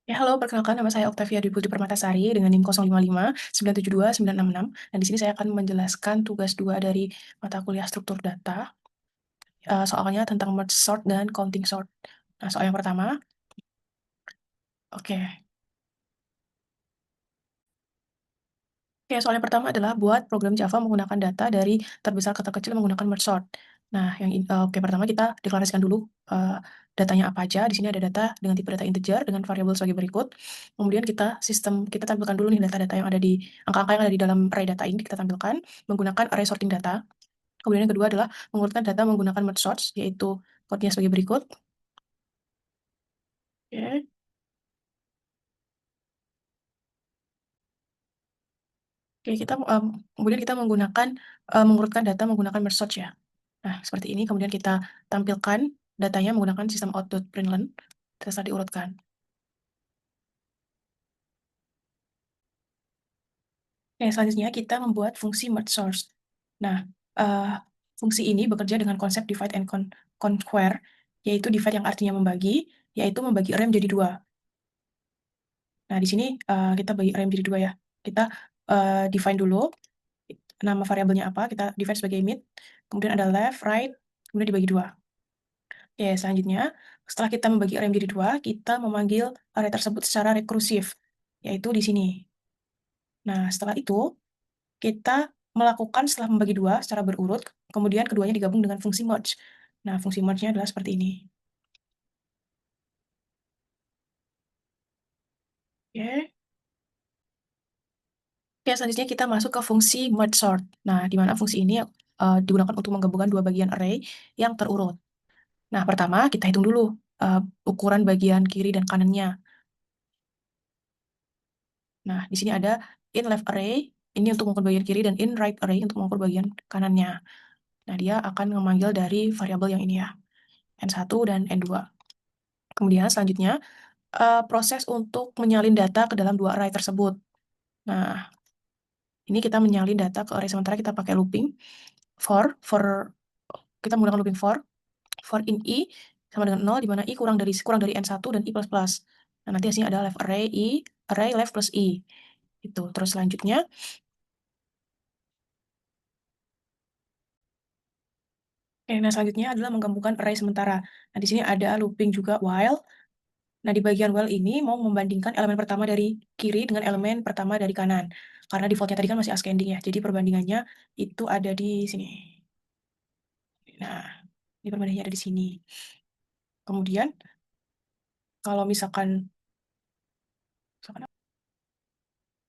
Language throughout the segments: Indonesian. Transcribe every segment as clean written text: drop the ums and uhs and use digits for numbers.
Ya, halo, perkenalkan nama saya Oktavia Dwi Putri Permatasari dengan NIM 055 972 966. Dan di sini saya akan menjelaskan tugas 2 dari mata kuliah struktur data. Soalnya tentang merge sort dan counting sort. Nah, soal yang pertama, oke. Oke, soal yang pertama adalah buat program Java menggunakan data dari terbesar ke terkecil menggunakan merge sort. Nah, oke, pertama kita deklarasikan dulu datanya apa aja. Di sini ada data dengan tipe data integer dengan variabel sebagai berikut. Kemudian kita tampilkan dulu nih data-data yang ada di angka-angka yang ada di dalam array data ini kita tampilkan menggunakan array sorting data. Kemudian yang kedua adalah mengurutkan data menggunakan merge sorts, yaitu kodenya sebagai berikut. Oke. Oke, kemudian kita mengurutkan data menggunakan merge sort ya. Nah, seperti ini. Kemudian kita tampilkan datanya menggunakan sistem out.println. Setelah diurutkan. Oke, selanjutnya kita membuat fungsi merge source. Nah, fungsi ini bekerja dengan konsep divide and conquer, yaitu divide yang artinya membagi, yaitu membagi array menjadi dua. Nah, di sini kita bagi array menjadi dua ya. Kita define dulu nama variabelnya apa, kita define sebagai mid, kemudian ada left, right, kemudian dibagi dua. Oke, selanjutnya setelah kita membagi array menjadi dua, kita memanggil array tersebut secara rekursif, yaitu di sini. Nah, setelah itu kita melakukan setelah membagi dua secara berurut, kemudian keduanya digabung dengan fungsi merge. Nah, fungsi merge-nya adalah seperti ini. Oke. Oke, selanjutnya kita masuk ke fungsi merge sort. Nah, di mana fungsi ini digunakan untuk menggabungkan dua bagian array yang terurut. Nah, pertama kita hitung dulu ukuran bagian kiri dan kanannya. Nah, di sini ada in left array, ini untuk mengukur bagian kiri, dan in right array untuk mengukur bagian kanannya. Nah, dia akan memanggil dari variabel yang ini ya, N1 dan N2. Kemudian selanjutnya, proses untuk menyalin data ke dalam dua array tersebut. Nah, ini kita menyalin data ke array sementara kita pakai looping kita menggunakan looping for in i sama dengan 0, di mana i kurang dari N1 dan i++. Nah, nanti hasilnya ada left array array left plus i. Itu. Terus selanjutnya, selanjutnya adalah menggabungkan array sementara. Nah, di sini ada looping juga while. Nah, di bagian while ini mau membandingkan elemen pertama dari kiri dengan elemen pertama dari kanan. Karena defaultnya tadi kan masih ascending ya, jadi perbandingannya itu ada di sini. Nah, ini perbandingannya ada di sini. Kemudian, kalau misalkan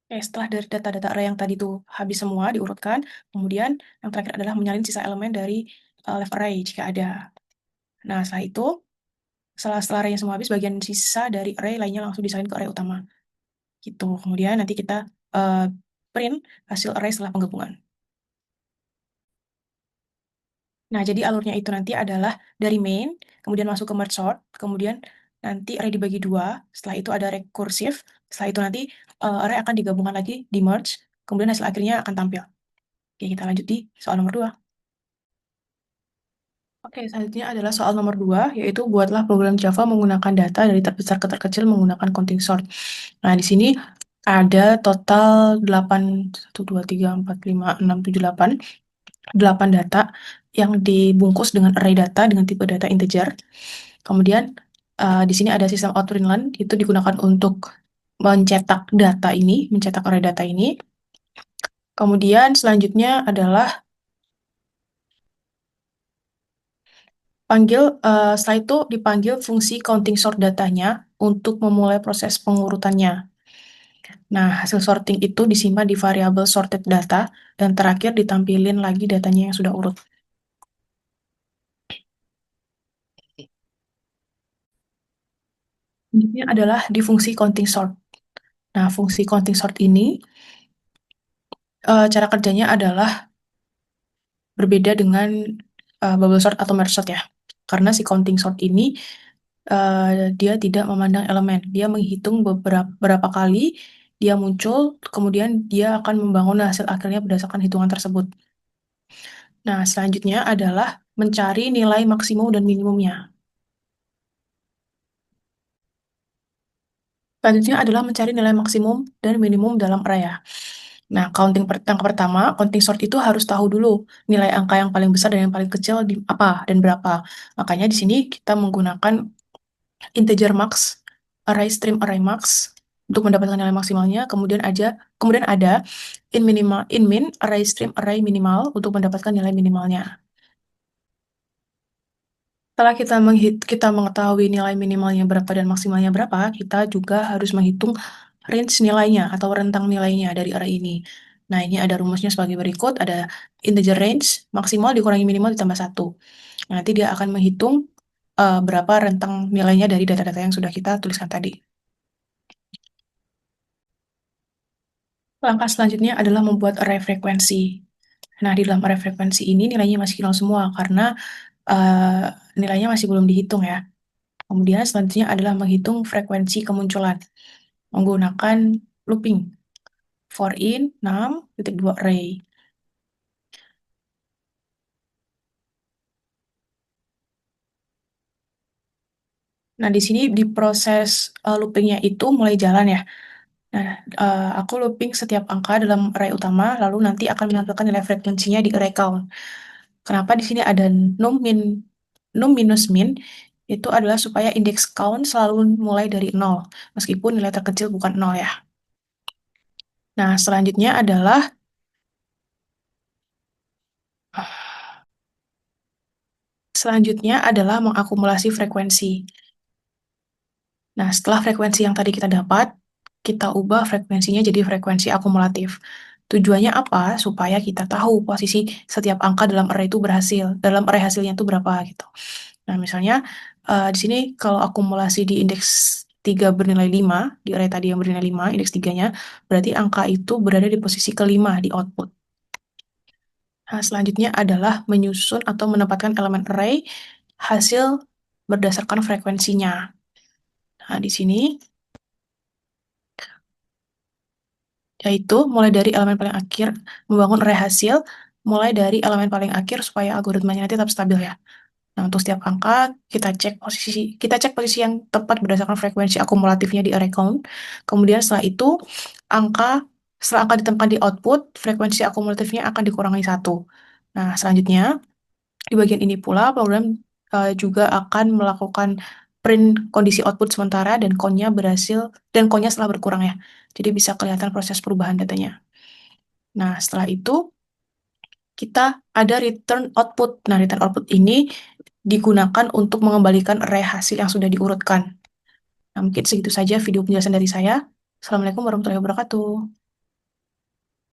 setelah dari data-data array yang tadi tuh habis semua diurutkan, kemudian yang terakhir adalah menyalin sisa elemen dari left array jika ada. Nah, setelah itu, setelah array yang semua habis, bagian sisa dari array lainnya langsung disalin ke array utama. Gitu. Kemudian nanti kita print hasil array setelah penggabungan. Nah, jadi alurnya itu nanti adalah dari main, kemudian masuk ke merge sort, kemudian nanti array dibagi dua, setelah itu ada rekursif, setelah itu nanti array akan digabungkan lagi di merge, kemudian hasil akhirnya akan tampil. Oke, kita lanjut di soal nomor 2. Oke, selanjutnya adalah soal nomor 2, yaitu buatlah program Java menggunakan data dari terbesar ke terkecil menggunakan counting sort. Nah, di sini ada total 8, 1, 2, 3, 4, 5, 6, 7, 8 data yang dibungkus dengan array data dengan tipe data integer. Kemudian di sini ada sistem out.println, itu digunakan untuk mencetak array data ini. Kemudian selanjutnya adalah setelah itu dipanggil fungsi counting sort datanya untuk memulai proses pengurutannya. Nah, hasil sorting itu disimpan di variabel sorted data, dan terakhir ditampilin lagi datanya yang sudah urut. Ini adalah di fungsi counting sort. Nah, fungsi counting sort ini, cara kerjanya adalah berbeda dengan bubble sort atau merge sort ya. Karena si counting sort ini, dia tidak memandang elemen. Dia menghitung beberapa kali dia muncul, kemudian dia akan membangun hasil akhirnya berdasarkan hitungan tersebut. Nah, selanjutnya adalah mencari nilai maksimum dan minimumnya. Selanjutnya adalah mencari nilai maksimum dan minimum dalam array ya. Nah, yang pertama, counting sort itu harus tahu dulu nilai angka yang paling besar dan yang paling kecil di apa dan berapa. Makanya di sini kita menggunakan integer max, array stream array max untuk mendapatkan nilai maksimalnya. Kemudian ada in min array stream array minimal untuk mendapatkan nilai minimalnya. Setelah kita mengetahui nilai minimalnya berapa dan maksimalnya berapa, kita juga harus menghitung range nilainya atau rentang nilainya dari array ini. Nah, ini ada rumusnya sebagai berikut, ada integer range, maksimal dikurangi minimal ditambah 1. Nanti dia akan menghitung berapa rentang nilainya dari data-data yang sudah kita tuliskan tadi. Langkah selanjutnya adalah membuat array frekuensi. Nah, di dalam array frekuensi ini nilainya masih nol semua karena uh, nilainya masih belum dihitung ya. Kemudian selanjutnya adalah menghitung frekuensi kemunculan menggunakan looping for in 6.2 array. Nah, di sini di proses loopingnya itu mulai jalan ya. Nah, aku looping setiap angka dalam array utama, lalu nanti akan menampilkan nilai frekuensinya di array count. Kenapa di sini ada num minus min? Itu adalah supaya indeks count selalu mulai dari 0, meskipun nilai terkecil bukan 0 ya. Nah, selanjutnya adalah mengakumulasi frekuensi. Nah, setelah frekuensi yang tadi kita dapat, kita ubah frekuensinya jadi frekuensi akumulatif. Tujuannya apa? Supaya kita tahu posisi setiap angka dalam array itu dalam array hasilnya itu berapa gitu. Nah, misalnya di sini kalau akumulasi di indeks 3 bernilai 5, di array tadi yang bernilai 5, indeks 3-nya, berarti angka itu berada di posisi kelima di output. Nah, selanjutnya adalah menyusun atau menempatkan elemen array hasil berdasarkan frekuensinya. Nah, di sini yaitu mulai dari elemen paling akhir, membangun array hasil, mulai dari elemen paling akhir supaya algoritmanya nanti tetap stabil ya. Nah, untuk setiap angka, kita cek posisi yang tepat berdasarkan frekuensi akumulatifnya di array count. Kemudian angka, setelah angka ditempatkan di output, frekuensi akumulatifnya akan dikurangi 1. Nah, selanjutnya, di bagian ini pula, program juga akan melakukan print kondisi output sementara dan count-nya setelah berkurang ya. Jadi bisa kelihatan proses perubahan datanya. Nah, setelah itu kita ada return output. Nah, return output ini digunakan untuk mengembalikan array hasil yang sudah diurutkan. Nah, mungkin segitu saja video penjelasan dari saya. Assalamualaikum warahmatullahi wabarakatuh.